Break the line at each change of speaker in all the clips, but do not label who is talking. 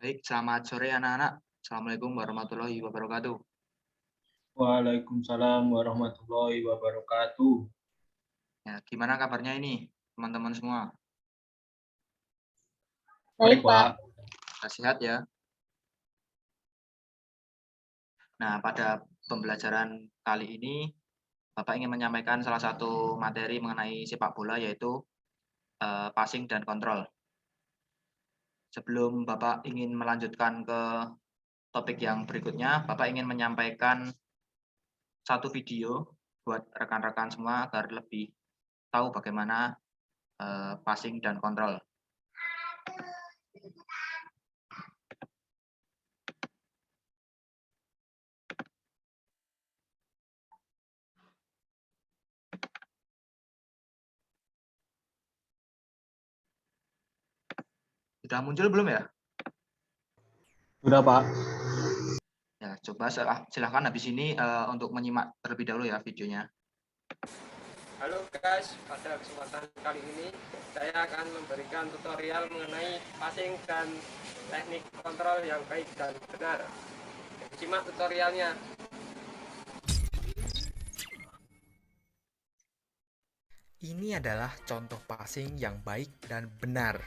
Baik, selamat sore anak-anak. Assalamualaikum warahmatullahi wabarakatuh.
Waalaikumsalam warahmatullahi wabarakatuh.
Ya, gimana kabarnya ini, teman-teman semua?
Baik,
Baik, Pak.
Pak.
Sehat ya? Nah, pada pembelajaran kali ini, Bapak ingin menyampaikan salah satu materi mengenai sepak bola, yaitu passing dan kontrol. Sebelum Bapak ingin melanjutkan ke topik yang berikutnya, Bapak ingin menyampaikan satu video buat rekan-rekan semua agar lebih tahu bagaimana passing dan kontrol. Sudah muncul belum ya?
Sudah, Pak.
Ya, coba silahkan habis ini untuk menyimak terlebih dahulu ya videonya.
Halo guys, pada kesempatan kali ini saya akan memberikan tutorial mengenai passing dan teknik kontrol yang baik dan benar. Simak tutorialnya.
Ini adalah contoh passing yang baik dan benar.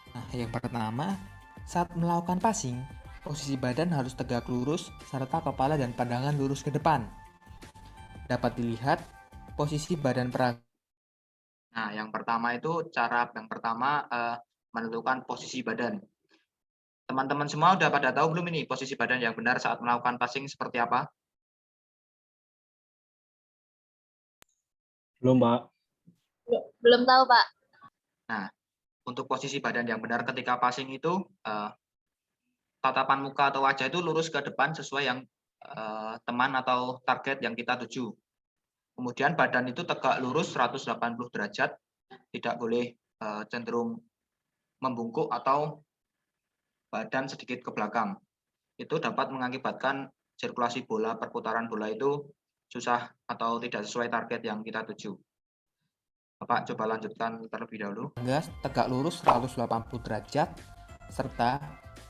Nah, yang pertama, saat melakukan passing, posisi badan harus tegak lurus serta kepala dan pandangan lurus ke depan. Dapat dilihat posisi badan peraga.
Nah, yang pertama itu cara yang pertama menentukan posisi badan. Teman-teman semua udah pada tahu belum ini posisi badan yang benar saat melakukan passing seperti apa?
Belum, Pak.
Belum tahu, Pak.
Nah, untuk posisi badan yang benar ketika passing itu tatapan muka atau wajah itu lurus ke depan sesuai yang teman atau target yang kita tuju. Kemudian badan itu tegak lurus 180 derajat, tidak boleh cenderung membungkuk atau badan sedikit ke belakang. Itu dapat mengakibatkan sirkulasi bola, perputaran bola itu susah atau tidak sesuai target yang kita tuju. Bapak coba lanjutkan terlebih dahulu.
Tegak lurus 180 derajat serta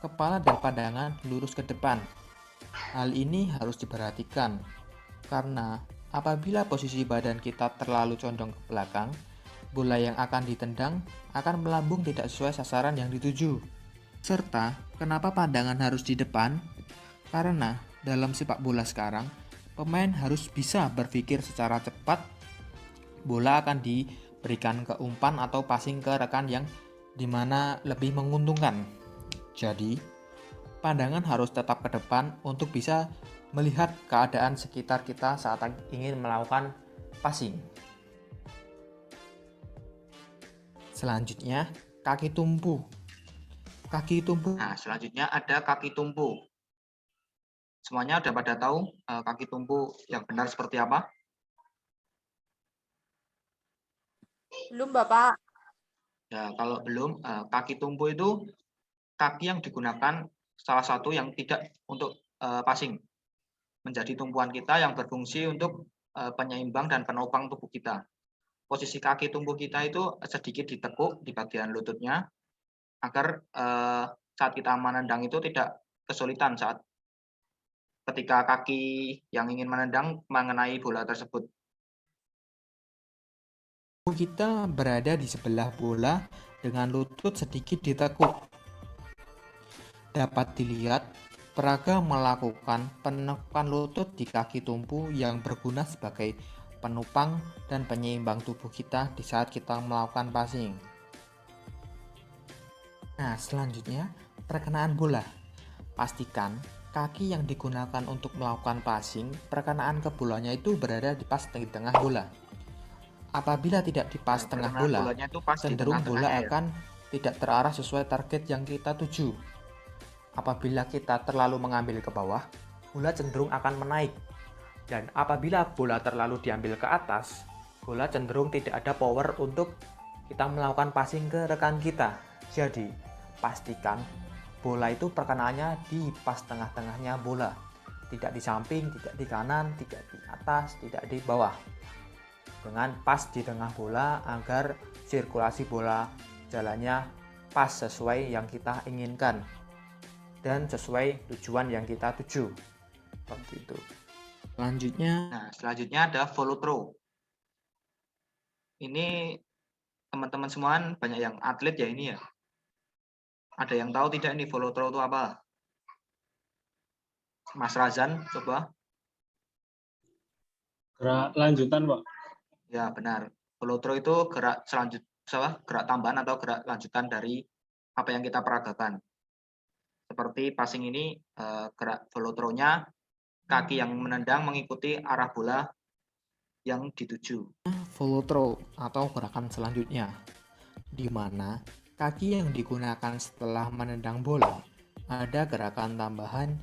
kepala dan pandangan lurus ke depan. Hal ini harus diperhatikan karena apabila posisi badan kita terlalu condong ke belakang, bola yang akan ditendang akan melambung tidak sesuai sasaran yang dituju. Serta, kenapa pandangan harus di depan? Karena dalam sepak bola sekarang, pemain harus bisa berpikir secara cepat. Bola akan diberikan ke umpan atau passing ke rekan yang dimana lebih menguntungkan. Jadi, pandangan harus tetap ke depan untuk bisa melihat keadaan sekitar kita saat ingin melakukan passing. Selanjutnya, kaki tumpu.
Nah, selanjutnya ada kaki tumpu. Semuanya udah pada tahu kaki tumpu yang benar seperti apa?
Belum, Bapak.
Ya, kalau belum, kaki tumpu itu kaki yang digunakan salah satu yang tidak untuk passing. Menjadi tumpuan kita yang berfungsi untuk penyeimbang dan penopang tubuh kita. Posisi kaki tumpu kita itu sedikit ditekuk di bagian lututnya agar saat kita menendang itu tidak kesulitan saat ketika kaki yang ingin menendang mengenai bola tersebut.
Kita berada di sebelah bola dengan lutut sedikit ditekuk. Dapat dilihat, peraga melakukan penekanan lutut di kaki tumpu yang berguna sebagai penopang dan penyeimbang tubuh kita di saat kita melakukan passing. Nah, selanjutnya perkenaan bola. Pastikan kaki yang digunakan untuk melakukan passing, perkenaan ke bolanya itu berada di pas di tengah bola. Apabila tidak di pas tengah bola, cenderung bola akan tidak terarah sesuai target yang kita tuju. Apabila kita terlalu mengambil ke bawah, bola cenderung akan menaik. Dan apabila bola terlalu diambil ke atas, bola cenderung tidak ada power untuk kita melakukan passing ke rekan kita. Jadi, pastikan bola itu perkenaannya di pas tengah-tengahnya bola. Tidak di samping, tidak di kanan, tidak di atas, tidak di bawah. dengan pas di tengah bola agar sirkulasi bola jalannya pas sesuai yang kita inginkan dan sesuai tujuan yang kita tuju. Seperti itu.
Selanjutnya ada follow through. Ini teman-teman semua banyak yang atlet ya ini ya. Ada yang tahu tidak ini follow through itu apa? Mas Razan, coba.
Gerak lanjutan, Pak.
Ya, benar. Follow through itu gerak gerak tambahan atau gerak lanjutan dari apa yang kita peragakan. Seperti passing ini, gerak follow through-nya kaki yang menendang mengikuti arah bola yang dituju.
Follow through atau gerakan selanjutnya, di mana kaki yang digunakan setelah menendang bola ada gerakan tambahan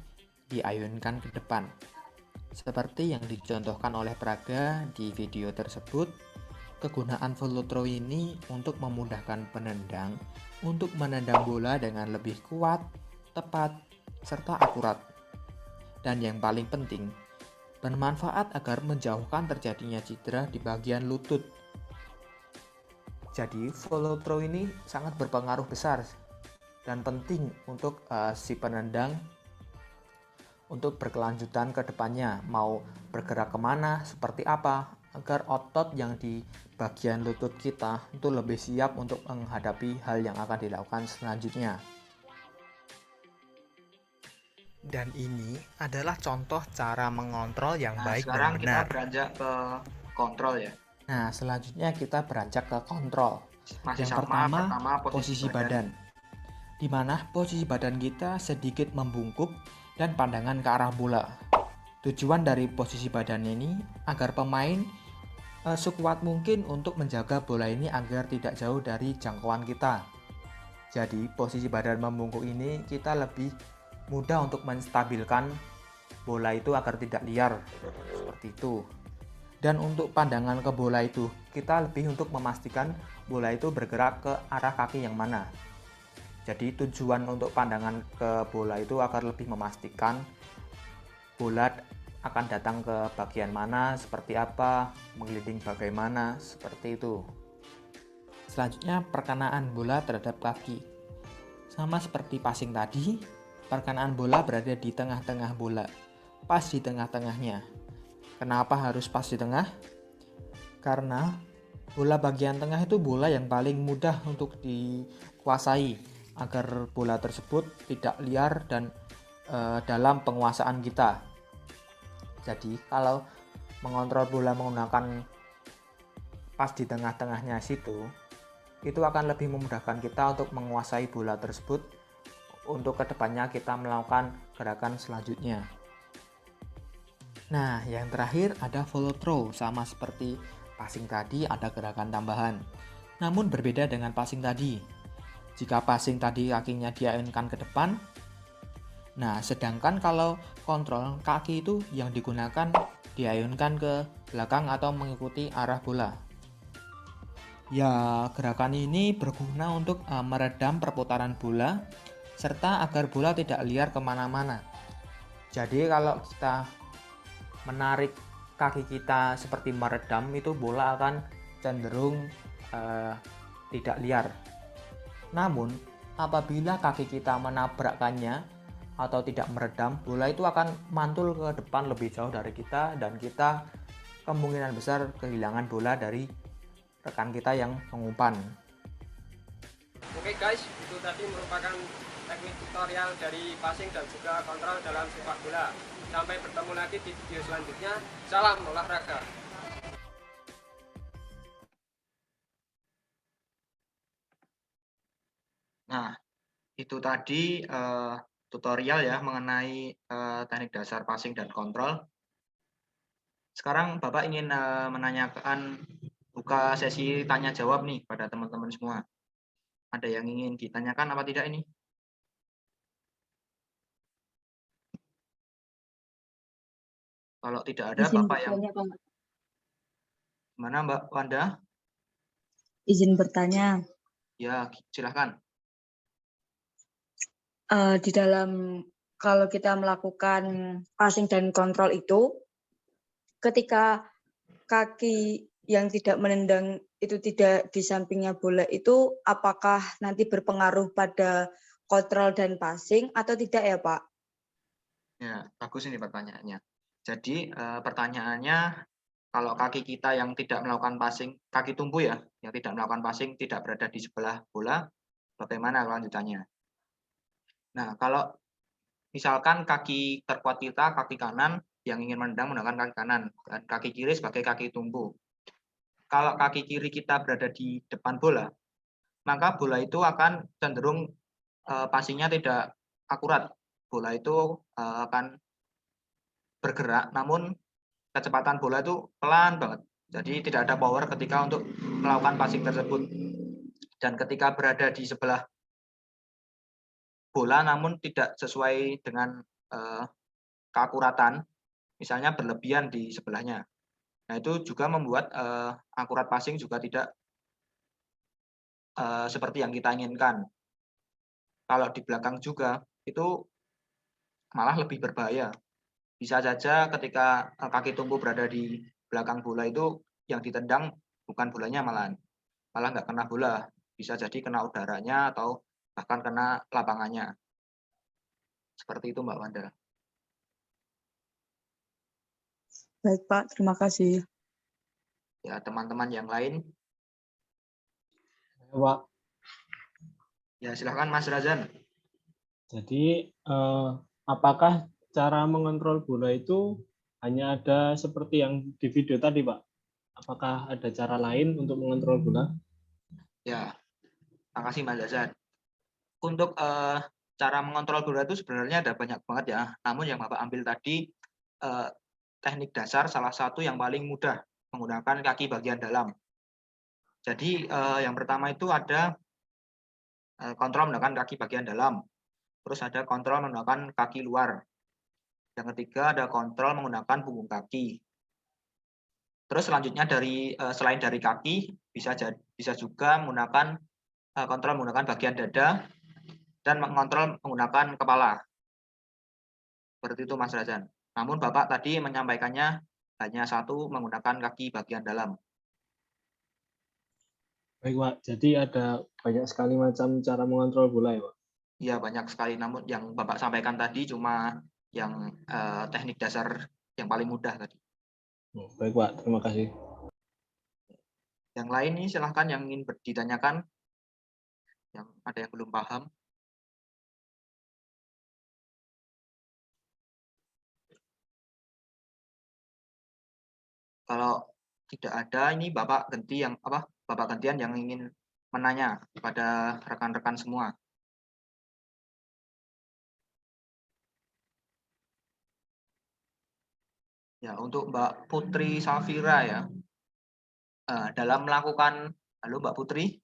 diayunkan ke depan. Seperti yang dicontohkan oleh Praga di video tersebut, kegunaan follow through ini untuk memudahkan penendang untuk menendang bola dengan lebih kuat, tepat, serta akurat. Dan yang paling penting, bermanfaat agar menjauhkan terjadinya cedera di bagian lutut. Jadi follow through ini sangat berpengaruh besar dan penting untuk si penendang untuk berkelanjutan ke depannya, mau bergerak kemana, seperti apa, agar otot yang di bagian lutut kita itu lebih siap untuk menghadapi hal yang akan dilakukan selanjutnya. Dan ini adalah contoh cara mengontrol yang baik dan benar.
Sekarang kita beranjak ke kontrol ya.
Nah, selanjutnya kita beranjak ke kontrol.
Masih
Yang
sama,
pertama posisi badan. Di mana posisi badan kita sedikit membungkuk dan pandangan ke arah bola. Tujuan dari posisi badan ini agar pemain sekuat mungkin untuk menjaga bola ini agar tidak jauh dari jangkauan kita. Jadi posisi badan membungkuk ini kita lebih mudah untuk menstabilkan bola itu agar tidak liar, seperti itu. Dan untuk pandangan ke bola itu, kita lebih untuk memastikan bola itu bergerak ke arah kaki yang mana. Jadi tujuan untuk pandangan ke bola itu agar lebih memastikan bola akan datang ke bagian mana, seperti apa, menggelinding bagaimana, seperti itu. Selanjutnya perkenaan bola terhadap kaki. Sama seperti passing tadi, perkenaan bola berada di tengah-tengah bola, pas di tengah-tengahnya. Kenapa harus pas di tengah? Karena bola bagian tengah itu bola yang paling mudah untuk dikuasai, agar bola tersebut tidak liar dan dalam penguasaan kita. Jadi kalau mengontrol bola menggunakan pas di tengah-tengahnya situ, itu akan lebih memudahkan kita untuk menguasai bola tersebut. Untuk kedepannya kita melakukan gerakan selanjutnya. Nah, yang terakhir ada follow through. Sama seperti passing tadi, ada gerakan tambahan, namun berbeda dengan passing tadi. Jika passing tadi kakinya diayunkan ke depan, nah sedangkan kalau kontrol, kaki itu yang digunakan diayunkan ke belakang atau mengikuti arah bola. Ya, gerakan ini berguna untuk meredam perputaran bola serta agar bola tidak liar kemana-mana. Jadi kalau kita menarik kaki kita seperti meredam, itu bola akan cenderung tidak liar. Namun apabila kaki kita menabrakkannya atau tidak meredam, bola itu akan mantul ke depan lebih jauh dari kita, dan kita kemungkinan besar kehilangan bola dari rekan kita yang mengumpan.
Oke guys, itu tadi merupakan teknik tutorial dari passing dan juga kontrol dalam sepak bola. Sampai bertemu lagi di video selanjutnya. Salam olahraga.
Nah, itu tadi tutorial ya mengenai teknik dasar passing dan kontrol. Sekarang Bapak ingin menanyakan, buka sesi tanya jawab nih pada teman-teman semua. Ada yang ingin ditanyakan apa tidak ini? Kalau tidak ada,
Izin
Bapak yang
bertanya, Pak.
mana Mbak Wanda?
Izin bertanya.
Ya, silahkan.
Di dalam kalau kita melakukan passing dan kontrol itu, ketika kaki yang tidak menendang itu tidak di sampingnya bola itu apakah nanti berpengaruh pada kontrol dan passing atau tidak ya Pak?
Ya, bagus ini pertanyaannya. Jadi pertanyaannya, kalau kaki kita yang tidak melakukan passing, kaki tumbuh ya, yang tidak melakukan passing, tidak berada di sebelah bola, bagaimana kelanjutannya? Nah, kalau misalkan kaki terkuat kita, kaki kanan, yang ingin menendang menggunakan kaki kanan, dan kaki kiri sebagai kaki tumbuh. Kalau kaki kiri kita berada di depan bola, maka bola itu akan cenderung passingnya tidak akurat. Bola itu akan bergerak, namun kecepatan bola itu pelan banget. Jadi tidak ada power ketika untuk melakukan passing tersebut. Dan ketika berada di sebelah bola namun tidak sesuai dengan keakuratan, misalnya berlebihan di sebelahnya. Nah, itu juga membuat akurat passing juga tidak seperti yang kita inginkan. Kalau di belakang juga, itu malah lebih berbahaya. Bisa saja ketika kaki tumbuh berada di belakang bola itu, yang ditendang bukan bolanya malah nggak kena bola. Bisa jadi kena udaranya atau bahkan kena lapangannya. Seperti itu Mbak Wanda.
Baik Pak, terima kasih.
Ya, teman-teman yang lain,
Ya, Pak.
ya silahkan Mas Razan.
Jadi apakah cara mengontrol bola itu hanya ada seperti yang di video tadi, Pak? Apakah ada cara lain untuk mengontrol bola?
Ya, makasih Mas Razan. Untuk cara mengontrol bola itu sebenarnya ada banyak banget ya. Namun yang Bapak ambil tadi teknik dasar salah satu yang paling mudah, menggunakan kaki bagian dalam. Jadi yang pertama itu ada kontrol menggunakan kaki bagian dalam. Terus ada kontrol menggunakan kaki luar. Yang ketiga ada kontrol menggunakan punggung kaki. Terus selanjutnya selain dari kaki bisa juga menggunakan kontrol menggunakan bagian dada dan mengontrol menggunakan kepala. Seperti itu Mas Razan. Namun Bapak tadi menyampaikannya hanya satu menggunakan kaki bagian dalam.
Baik, Pak. Jadi ada banyak sekali macam cara mengontrol bola ya, Pak?
Iya banyak sekali, namun yang Bapak sampaikan tadi cuma yang teknik dasar yang paling mudah tadi.
Baik, Pak. Terima kasih.
Yang lain nih silahkan yang ingin ditanyakan, yang ada yang belum paham. Kalau tidak ada, ini Bapak gantian yang ingin menanya kepada rekan-rekan semua. Ya, untuk Mbak Putri Safira ya, dalam melakukan, halo Mbak Putri,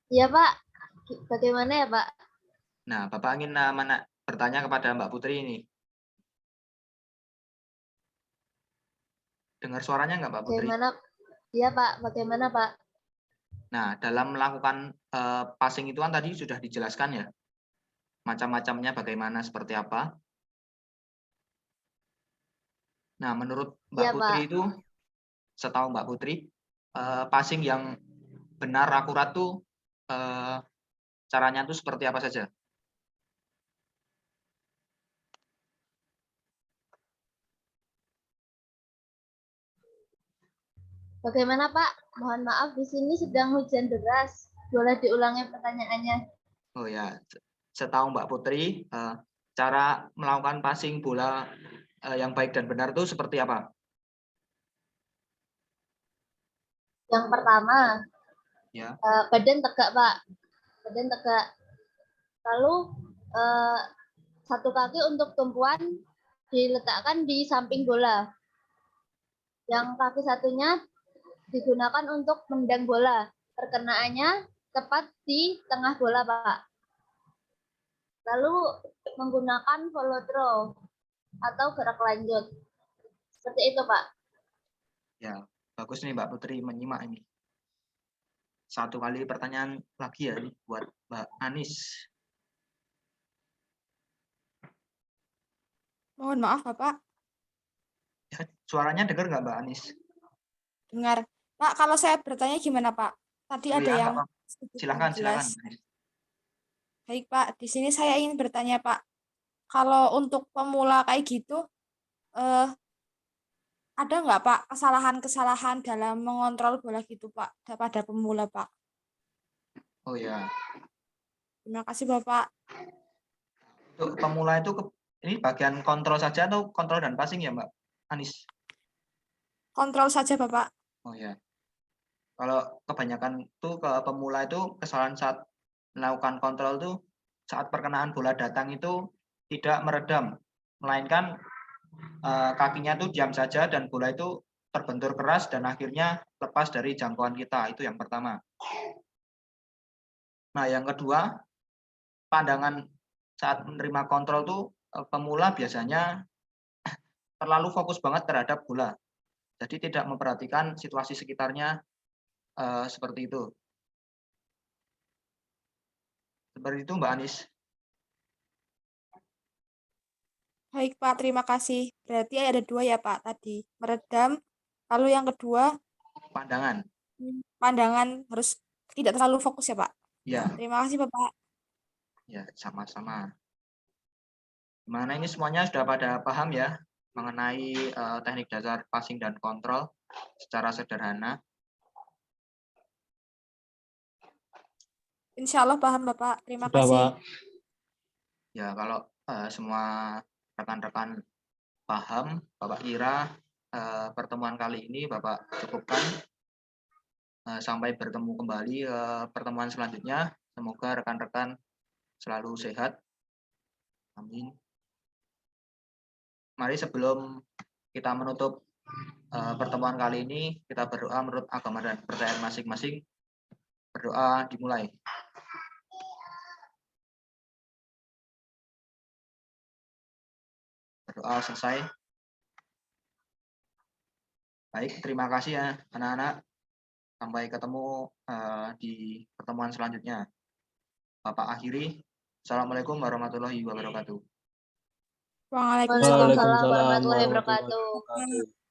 Iya Pak, bagaimana ya Pak?
nah Bapak ingin bertanya kepada Mbak Putri ini. Dengar suaranya nggak Mbak Putri?
Bagaimana? Iya Pak, bagaimana Pak?
Nah, dalam melakukan passing itu kan tadi sudah dijelaskan ya, macam-macamnya bagaimana, seperti apa. Nah, menurut Mbak
Iya
Putri
Pak.
itu, setahu Mbak Putri, passing yang benar, akurat tuh caranya tuh seperti apa saja?
Bagaimana Pak? Mohon maaf, di sini sedang hujan deras. Boleh diulangi pertanyaannya?
Oh ya, setahu Mbak Putri, cara melakukan passing bola yang baik dan benar itu seperti apa?
Yang pertama,
Ya,
badan tegak Pak. Badan tegak. Lalu satu kaki untuk tumpuan diletakkan di samping bola. Yang kaki satunya digunakan untuk menendang bola. Perkenaannya tepat di tengah bola, Pak. Lalu menggunakan follow throw atau gerak lanjut. Seperti itu, Pak.
ya, bagus nih Mbak Putri menyimak ini. Satu kali pertanyaan lagi ya buat Mbak Anis.
Mohon maaf, Bapak.
Suaranya dengar nggak Mbak Anis?
Dengar. Pak, kalau saya bertanya gimana, Pak? Tadi
Oh
ada
ya, nggak
yang
apa-apa.
sedikit
Silakan,
kurang
silakan.
jelas.
Mbak Anis.
Baik, Pak. Di sini saya ingin bertanya, Pak. Kalau untuk pemula kayak gitu, eh, ada nggak, Pak, kesalahan-kesalahan dalam mengontrol bola gitu, Pak, pada pemula, Pak?
Oh ya,
Terima kasih, Bapak.
untuk pemula itu ini bagian kontrol saja atau kontrol dan passing ya Mbak Anis?
Kontrol saja, Bapak.
Oh ya, kalau kebanyakan tuh ke pemula itu kesalahan saat melakukan kontrol tuh saat perkenaan bola datang itu tidak meredam, melainkan kakinya tuh diam saja dan bola itu terbentur keras dan akhirnya lepas dari jangkauan kita. Itu yang pertama. Nah, yang kedua, pandangan saat menerima kontrol tuh pemula biasanya terlalu fokus banget terhadap bola. Jadi tidak memperhatikan situasi sekitarnya seperti itu. Seperti itu Mbak Anis.
Baik, Pak. Terima kasih. Berarti ada 2 ya, Pak, tadi. Meredam. Lalu yang kedua,
Pandangan.
pandangan harus tidak terlalu fokus ya, Pak.
Ya,
Terima kasih, Bapak.
ya sama-sama. Gimana ini semuanya sudah pada paham ya mengenai teknik dasar passing dan kontrol secara sederhana?
Insya Allah paham, Bapak. Terima
Sudah,
kasih.
Pak.
Ya, kalau semua rekan-rekan paham, Bapak kira pertemuan kali ini Bapak cukupkan. Sampai bertemu kembali pertemuan selanjutnya. Semoga rekan-rekan selalu sehat. Amin. Mari sebelum kita menutup pertemuan kali ini, kita berdoa menurut agama dan kepercayaan masing-masing. Berdoa dimulai. Berdoa selesai. Baik, terima kasih ya anak-anak. Sampai ketemu di pertemuan selanjutnya. Bapak akhiri. Assalamualaikum warahmatullahi wabarakatuh.
Waalaikumsalam.
Waalaikumsalam
Waalaikumsalam
warahmatullahi
warahmatullahi
wabarakatuh.
wabarakatuh.